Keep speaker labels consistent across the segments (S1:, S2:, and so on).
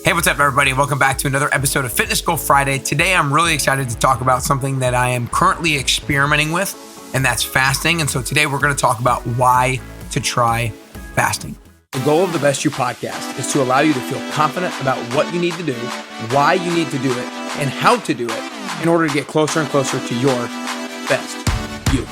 S1: Hey, what's up, everybody? Welcome back to another episode of Fitness Goal Friday. Today, I'm really excited to talk about something that I am currently experimenting with, and that's fasting. And so today, we're going to talk about why to try fasting. The goal of the Best You podcast is to allow you to feel confident about what you need to do, why you need to do it, and how to do it in order to get closer and closer to your best you.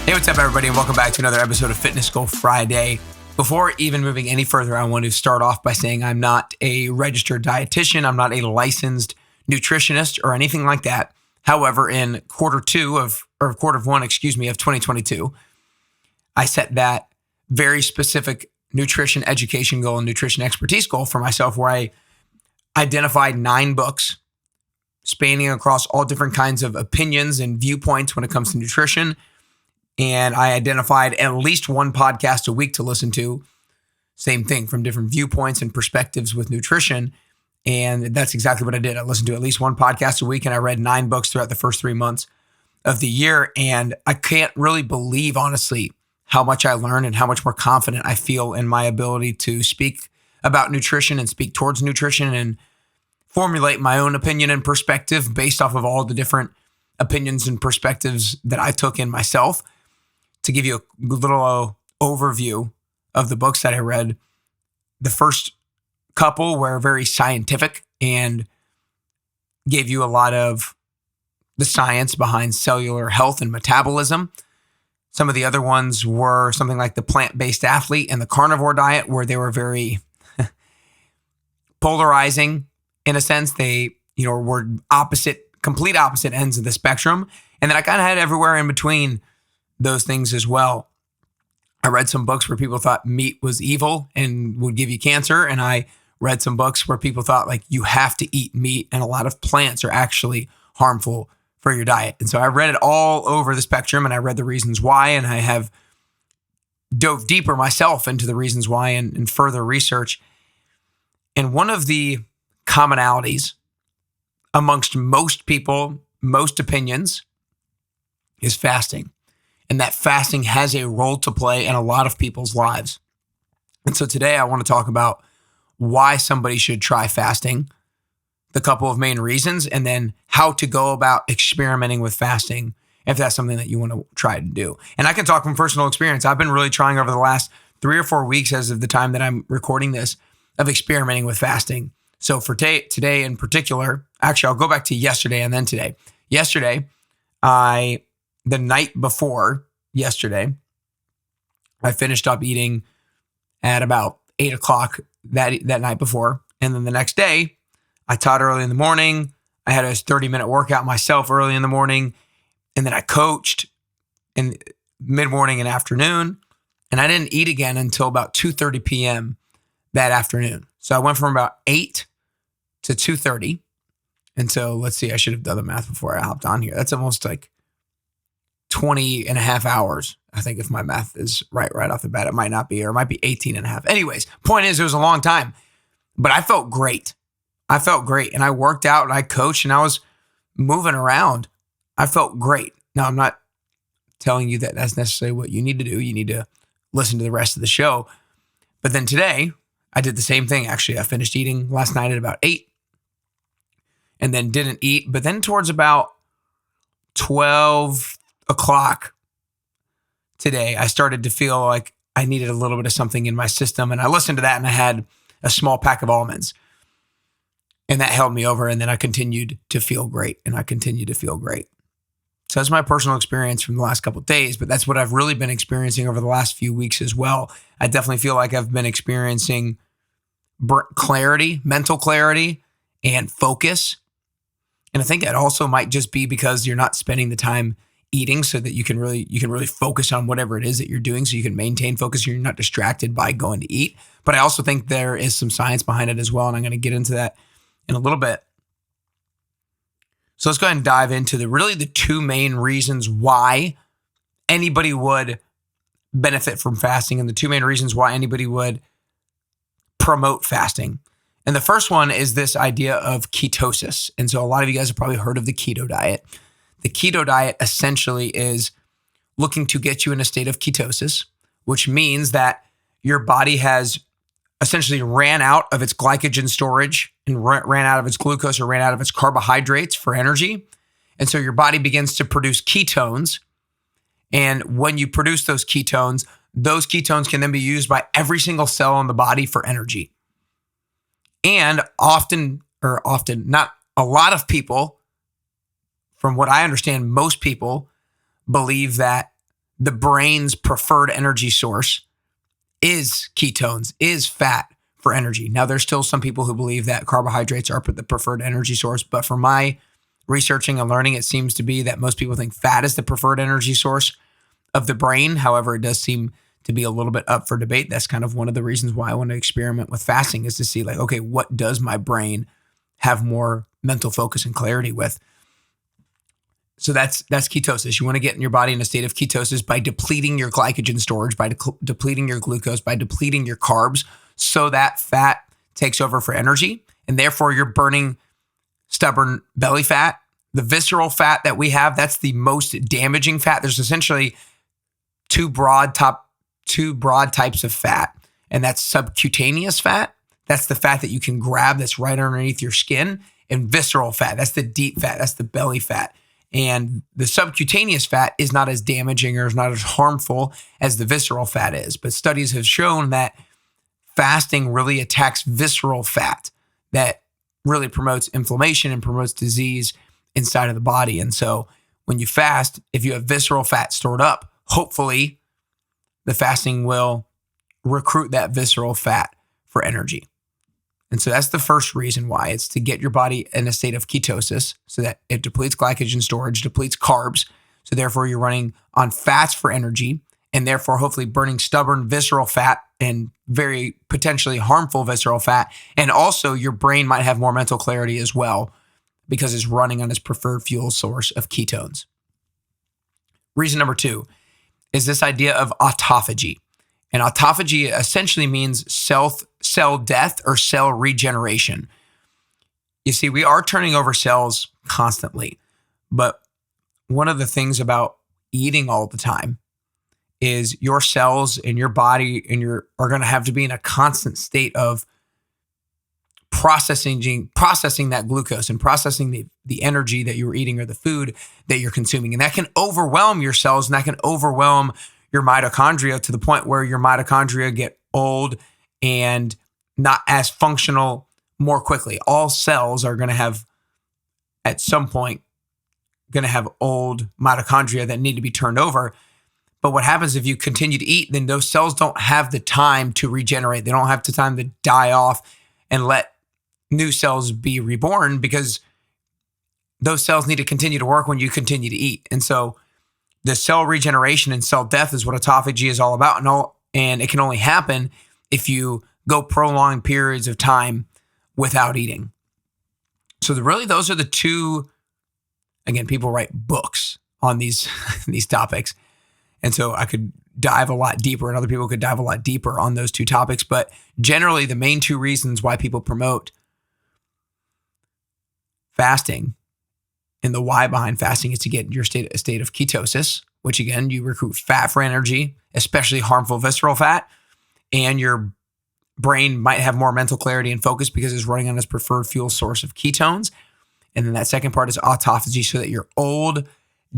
S1: Hey, what's up, everybody, and welcome back to another episode of Fitness Goal Friday. Before even moving any further, I want to start off by saying I'm not a registered dietitian. I'm not a licensed nutritionist or anything like that. However, in quarter one, of 2022, I set that very specific nutrition education goal and nutrition expertise goal for myself, where I identified 9 books spanning across all different kinds of opinions and viewpoints when it comes to nutrition. And I identified at least one podcast a week to listen to. Same thing, from different viewpoints and perspectives with nutrition. And that's exactly what I did. I listened to at least one podcast a week, and I read 9 books throughout the first 3 months of the year. And I can't really believe, honestly, how much I learned and how much more confident I feel in my ability to speak about nutrition and speak towards nutrition and formulate my own opinion and perspective based off of all the different opinions and perspectives that I took in myself. To give you a little overview of the books that I read, the first couple were very scientific and gave you a lot of the science behind cellular health and metabolism. Some of the other ones were something like The Plant-Based Athlete and The Carnivore Diet, where they were very polarizing in a sense. They, were complete opposite ends of the spectrum. And then I kind of had everywhere in between those things as well. I read some books where people thought meat was evil and would give you cancer. And I read some books where people thought like you have to eat meat and a lot of plants are actually harmful for your diet. And so I read it all over the spectrum, and I read the reasons why, and I have dove deeper myself into the reasons why and further research. And one of the commonalities amongst most people, most opinions, is fasting. And that fasting has a role to play in a lot of people's lives. And so today I want to talk about why somebody should try fasting, the couple of main reasons, and then how to go about experimenting with fasting if that's something that you want to try to do. And I can talk from personal experience. I've been really trying over the last 3 or 4 weeks, as of the time that I'm recording this, of experimenting with fasting. So for today in particular, actually, I'll go back to yesterday and then today. Yesterday, the night before yesterday, I finished up eating at about 8 o'clock that night before. And then the next day, I taught early in the morning. I had a 30-minute workout myself early in the morning. And then I coached in mid-morning and afternoon. And I didn't eat again until about 2:30 p.m. that afternoon. So I went from about 8 to 2:30. And so let's see, I should have done the math before I hopped on here. That's almost like 20 and a half hours. I think if my math is right off the bat, it might not be, or it might be 18 and a half. Anyways, point is, it was a long time, but I felt great. And I worked out and I coached and I was moving around. I felt great. Now, I'm not telling you that that's necessarily what you need to do. You need to listen to the rest of the show. But then today I did the same thing. Actually, I finished eating last night at about 8 and then didn't eat. But then towards about 12 o'clock today, I started to feel like I needed a little bit of something in my system. And I listened to that and I had a small pack of almonds. And that held me over. And then I continued to feel great. So that's my personal experience from the last couple of days. But that's what I've really been experiencing over the last few weeks as well. I definitely feel like I've been experiencing clarity, mental clarity, and focus. And I think that also might just be because you're not spending the time eating, so that you can really focus on whatever it is that you're doing, so you can maintain focus. You're not distracted by going to eat. But I also think there is some science behind it as well, and I'm going to get into that in a little bit. So let's go ahead and dive into the 2 main reasons why anybody would benefit from fasting, and the 2 main reasons why anybody would promote fasting. And the first one is this idea of ketosis. And so a lot of you guys have probably heard of the keto diet. The keto diet essentially is looking to get you in a state of ketosis, which means that your body has essentially ran out of its glycogen storage and ran out of its glucose or ran out of its carbohydrates for energy. And so your body begins to produce ketones. And when you produce those ketones can then be used by every single cell in the body for energy. And not a lot of people, from what I understand, most people believe that the brain's preferred energy source is ketones, is fat for energy. Now, there's still some people who believe that carbohydrates are the preferred energy source, but for my researching and learning, it seems to be that most people think fat is the preferred energy source of the brain. However, it does seem to be a little bit up for debate. That's kind of one of the reasons why I want to experiment with fasting, is to see like, okay, what does my brain have more mental focus and clarity with? So that's ketosis. You want to get in your body in a state of ketosis by depleting your glycogen storage, by depleting your glucose, by depleting your carbs, so that fat takes over for energy. And therefore, you're burning stubborn belly fat. The visceral fat that we have, that's the most damaging fat. There's essentially two broad types of fat, and that's subcutaneous fat. That's the fat that you can grab that's right underneath your skin, and visceral fat. That's the deep fat. That's the belly fat. And the subcutaneous fat is not as damaging or is not as harmful as the visceral fat is. But studies have shown that fasting really attacks visceral fat that really promotes inflammation and promotes disease inside of the body. And so when you fast, if you have visceral fat stored up, hopefully the fasting will recruit that visceral fat for energy. And so that's the first reason why. It's to get your body in a state of ketosis so that it depletes glycogen storage, depletes carbs. So therefore you're running on fats for energy, and therefore hopefully burning stubborn visceral fat and very potentially harmful visceral fat. And also your brain might have more mental clarity as well because it's running on its preferred fuel source of ketones. Reason number 2 is this idea of autophagy. And autophagy essentially means cell death or cell regeneration. You see, we are turning over cells constantly, but one of the things about eating all the time is your cells in your body are going to have to be in a constant state of processing that glucose and processing the energy that you were eating or the food that you're consuming. And that can overwhelm your cells, and that can overwhelm your mitochondria to the point where your mitochondria get old and not as functional more quickly. All cells are going to have, at some point, old mitochondria that need to be turned over. But what happens if you continue to eat, then those cells don't have the time to regenerate. They don't have the time to die off and let new cells be reborn, because those cells need to continue to work when you continue to eat. And so the cell regeneration and cell death is what autophagy is all about. And it can only happen if you go prolonged periods of time without eating. So those are the two, again, people write books on these topics. And so I could dive a lot deeper, and other people could dive a lot deeper on those two topics. But generally, the main two reasons why people promote fasting and the why behind fasting is to get your a state of ketosis, which again, you recruit fat for energy, especially harmful visceral fat, and your brain might have more mental clarity and focus because it's running on its preferred fuel source of ketones. And then that second part is autophagy, so that your old,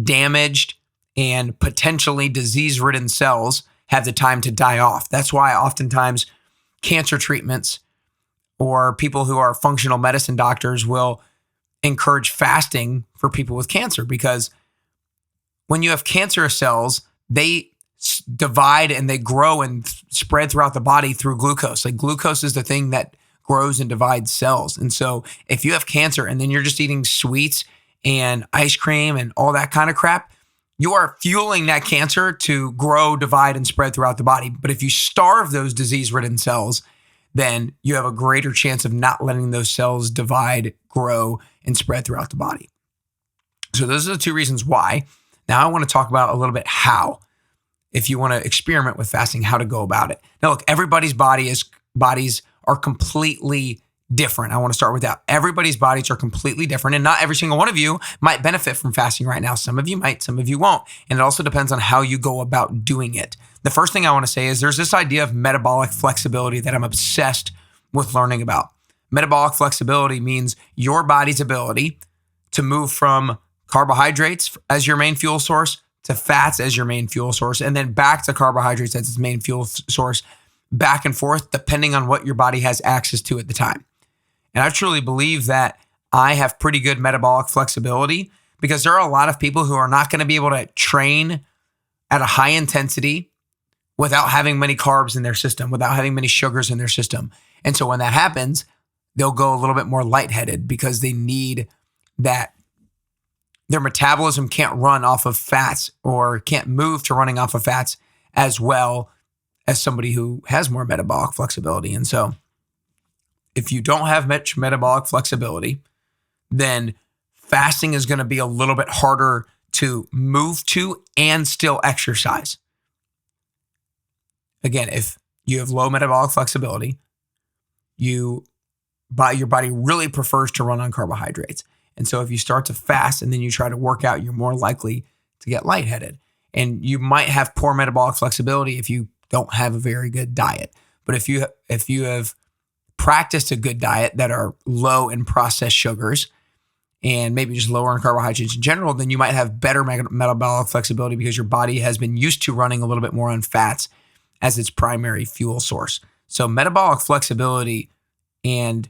S1: damaged, and potentially disease-ridden cells have the time to die off. That's why oftentimes cancer treatments or people who are functional medicine doctors will encourage fasting for people with cancer, because when you have cancerous cells, they divide and they grow and spread throughout the body through glucose. Like glucose is the thing that grows and divides cells. And so if you have cancer and then you're just eating sweets and ice cream and all that kind of crap, you are fueling that cancer to grow, divide, and spread throughout the body. But if you starve those disease-ridden cells, then you have a greater chance of not letting those cells divide, grow, and spread throughout the body. So those are the two reasons why. Now I want to talk about a little bit how, if you want to experiment with fasting, how to go about it. Now look, everybody's bodies are completely different. I want to start with that. Everybody's bodies are completely different, and not every single one of you might benefit from fasting right now. Some of you might, some of you won't. And it also depends on how you go about doing it. The first thing I want to say is there's this idea of metabolic flexibility that I'm obsessed with learning about. Metabolic flexibility means your body's ability to move from carbohydrates as your main fuel source to fats as your main fuel source, and then back to carbohydrates as its main fuel source, back and forth, depending on what your body has access to at the time. And I truly believe that I have pretty good metabolic flexibility because there are a lot of people who are not going to be able to train at a high intensity without having many carbs in their system, without having many sugars in their system. And so when that happens, they'll go a little bit more lightheaded because they need that. Their metabolism can't run off of fats or can't move to running off of fats as well as somebody who has more metabolic flexibility. And so if you don't have much metabolic flexibility, then fasting is going to be a little bit harder to move to and still exercise. Again, if you have low metabolic flexibility, your body really prefers to run on carbohydrates. And so if you start to fast and then you try to work out, you're more likely to get lightheaded. And you might have poor metabolic flexibility if you don't have a very good diet. But if you have practiced a good diet that are low in processed sugars and maybe just lower in carbohydrates in general, then you might have better metabolic flexibility because your body has been used to running a little bit more on fats as its primary fuel source. So metabolic flexibility and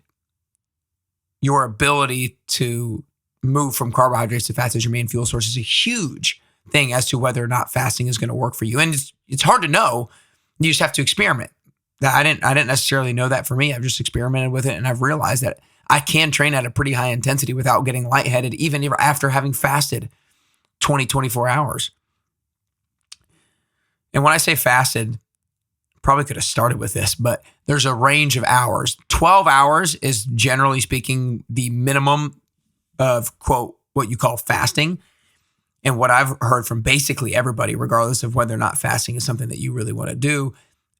S1: your ability to move from carbohydrates to fats as your main fuel source is a huge thing as to whether or not fasting is going to work for you. And it's hard to know. You just have to experiment. I didn't necessarily know that for me. I've just experimented with it, and I've realized that I can train at a pretty high intensity without getting lightheaded, even after having fasted 24 hours. And when I say fasted, probably could have started with this, but there's a range of hours. 12 hours is generally speaking the minimum of, quote, what you call fasting. And what I've heard from basically everybody, regardless of whether or not fasting is something that you really want to do,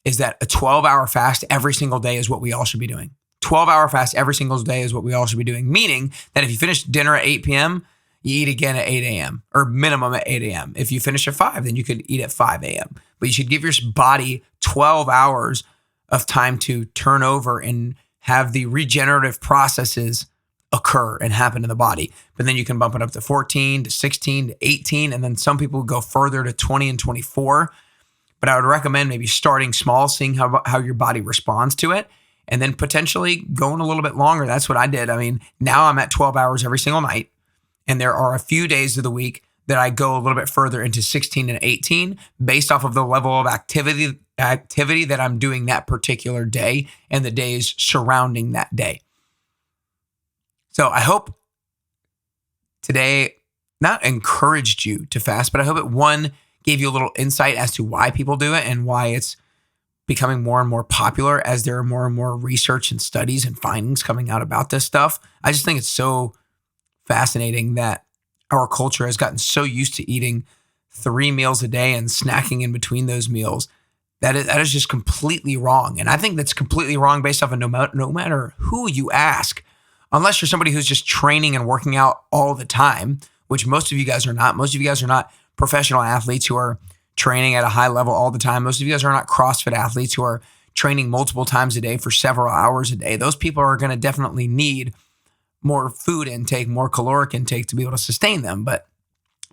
S1: is that a 12-hour fast every single day is what we all should be doing. 12-hour fast every single day is what we all should be doing, meaning that if you finish dinner at 8 p.m., you eat again at 8 a.m. or minimum at 8 a.m. If you finish at 5, then you could eat at 5 a.m. But you should give your body 12 hours of time to turn over and have the regenerative processes occur and happen in the body. But then you can bump it up to 14, to 16, to 18, and then some people go further to 20 and 24. But I would recommend maybe starting small, seeing how your body responds to it, and then potentially going a little bit longer. That's what I did. I mean, now I'm at 12 hours every single night. And there are a few days of the week that I go a little bit further into 16 and 18 based off of the level of activity that I'm doing that particular day and the days surrounding that day. So I hope today not encouraged you to fast, but I hope it, one, gave you a little insight as to why people do it and why it's becoming more and more popular as there are more and more research and studies and findings coming out about this stuff. I just think it's so fascinating that our culture has gotten so used to eating 3 meals a day and snacking in between those meals. That is just completely wrong. And I think that's completely wrong based off of no matter who you ask, unless you're somebody who's just training and working out all the time, which most of you guys are not. Most of you guys are not professional athletes who are training at a high level all the time. Most of you guys are not CrossFit athletes who are training multiple times a day for several hours a day. Those people are going to definitely need more food intake, more caloric intake to be able to sustain them. But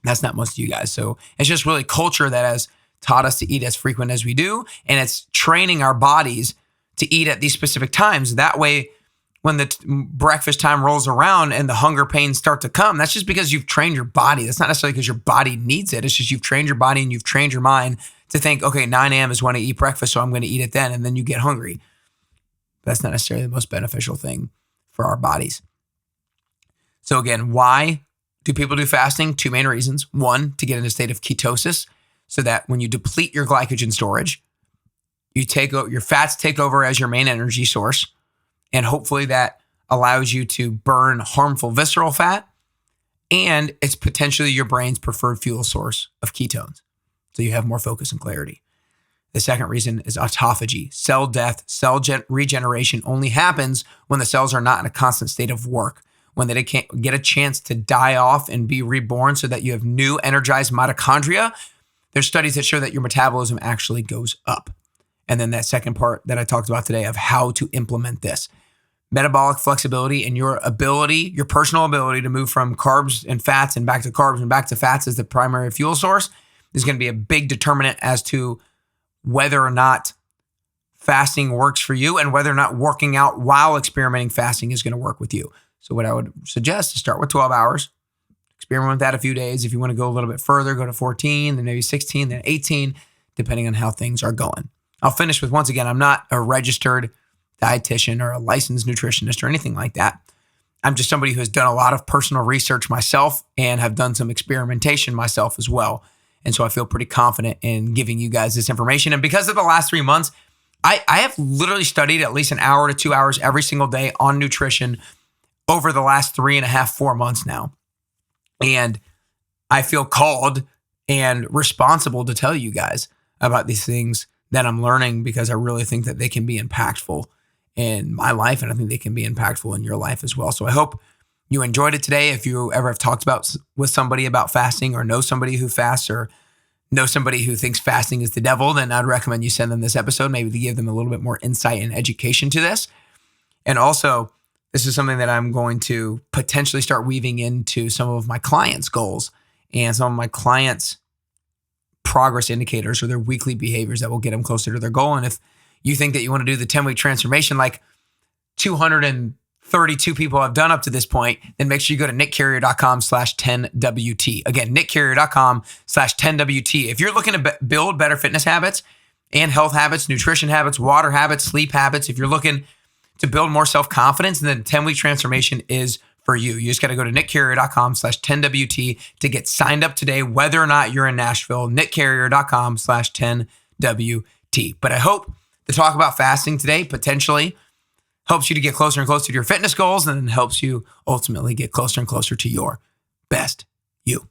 S1: that's not most of you guys. So it's just really culture that has taught us to eat as frequent as we do. And it's training our bodies to eat at these specific times. That way, when the breakfast time rolls around and the hunger pains start to come, that's just because you've trained your body. That's not necessarily because your body needs it. It's just you've trained your body and you've trained your mind to think, okay, 9 a.m. is when I eat breakfast, so I'm going to eat it then. And then you get hungry. That's not necessarily the most beneficial thing for our bodies. So again, why do people do fasting? 2 main reasons. 1, to get in a state of ketosis, so that when you deplete your glycogen storage, your fats take over as your main energy source. And hopefully that allows you to burn harmful visceral fat. And it's potentially your brain's preferred fuel source of ketones. So you have more focus and clarity. The second reason is autophagy. Cell death, regeneration only happens when the cells are not in a constant state of work, when they can't get a chance to die off and be reborn so that you have new energized mitochondria. There's studies that show that your metabolism actually goes up. And then that second part that I talked about today of how to implement this. Metabolic flexibility and your ability, your personal ability to move from carbs and fats and back to carbs and back to fats as the primary fuel source is going to be a big determinant as to whether or not fasting works for you and whether or not working out while experimenting fasting is going to work with you. So what I would suggest is start with 12 hours, experiment with that a few days. If you want to go a little bit further, go to 14, then maybe 16, then 18, depending on how things are going. I'll finish with, once again, I'm not a registered dietitian or a licensed nutritionist or anything like that. I'm just somebody who has done a lot of personal research myself and have done some experimentation myself as well. And so I feel pretty confident in giving you guys this information. And because of the last 3 months, I have literally studied at least an hour to 2 hours every single day on nutrition over the last 3.5, 4 months now. And I feel called and responsible to tell you guys about these things that I'm learning because I really think that they can be impactful in my life. And I think they can be impactful in your life as well. So I hope you enjoyed it today. If you ever have talked with somebody about fasting or know somebody who fasts or know somebody who thinks fasting is the devil, then I'd recommend you send them this episode, maybe to give them a little bit more insight and education to this. And also, this is something that I'm going to potentially start weaving into some of my clients' goals and some of my clients' progress indicators or their weekly behaviors that will get them closer to their goal. And if you think that you want to do the 10-week transformation like 232 people have done up to this point, then make sure you go to nickcarrier.com/10WT. Again, nickcarrier.com/10WT. If you're looking to build better fitness habits and health habits, nutrition habits, water habits, sleep habits, if you're looking to build more self-confidence, then the 10-week transformation is for you. You just got to go to nickcarrier.com/10WT to get signed up today, whether or not you're in Nashville, nickcarrier.com/10WT. But I hope the talk about fasting today potentially helps you to get closer and closer to your fitness goals and helps you ultimately get closer and closer to your best you.